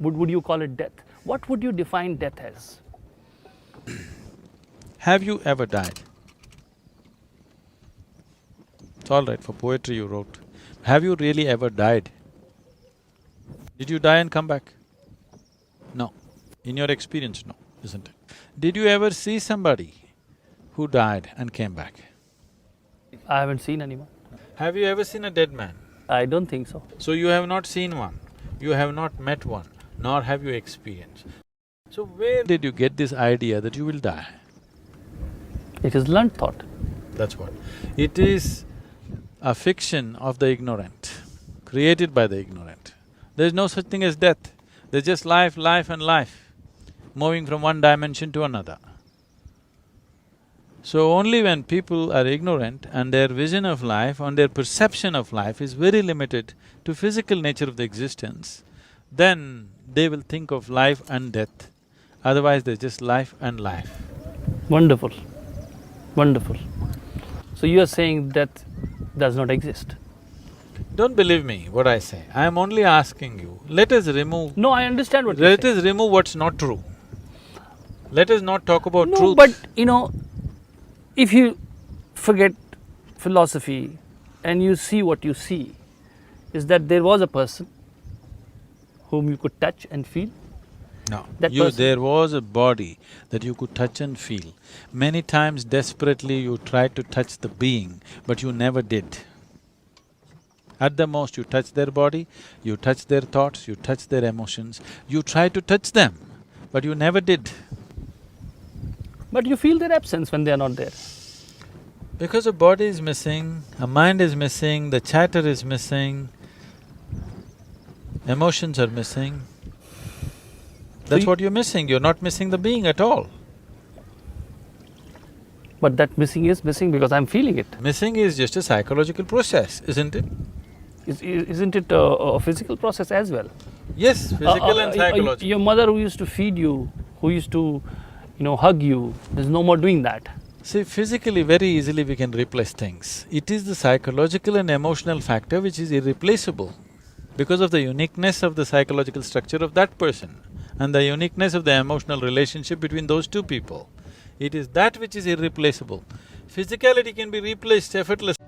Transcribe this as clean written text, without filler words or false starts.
would you call it death? What would you define death as? Have you ever died? It's all right, for poetry you wrote. Have you really ever died? Did you die and come back? No. In your experience, no, isn't it? Did you ever see somebody who died and came back? I haven't seen anyone. Have you ever seen a dead man? I don't think so. So you have not seen one, you have not met one, nor have you experienced. So where did you get this idea that you will die? It is learned thought. That's what. It is a fiction of the ignorant, created by the ignorant. There's no such thing as death. There's just life, life and life, moving from one dimension to another. So only when people are ignorant and their vision of life and their perception of life is very limited to physical nature of the existence, then they will think of life and death. Otherwise, there's just life and life. Wonderful, wonderful. So you are saying death does not exist? Don't believe me what I say, I am only asking you, let us remove… No, I understand what you're Let saying. us remove what's not true. Let us not talk about No, truth. but if you forget philosophy and you see what you see, is that there was a person whom you could touch and feel? No, That person. there was a body that you could touch and feel. Many times desperately you tried to touch the being, but you never did. At the most you touch their body, you touch their thoughts, you touch their emotions, you try to touch them, but you never did. But you feel their absence when they are not there. Because a body is missing, a mind is missing, the chatter is missing, emotions are missing. That's what you're missing, you're not missing the being at all. But that missing is missing because I'm feeling it. Missing is just a psychological process, isn't it? Isn't it a physical process as well? Yes, physical and psychological. Your mother who used to feed you, who used to, hug you, is no more doing that. See, physically very easily we can replace things. It is the psychological and emotional factor which is irreplaceable because of the uniqueness of the psychological structure of that person and the uniqueness of the emotional relationship between those two people. It is that which is irreplaceable. Physicality can be replaced effortlessly.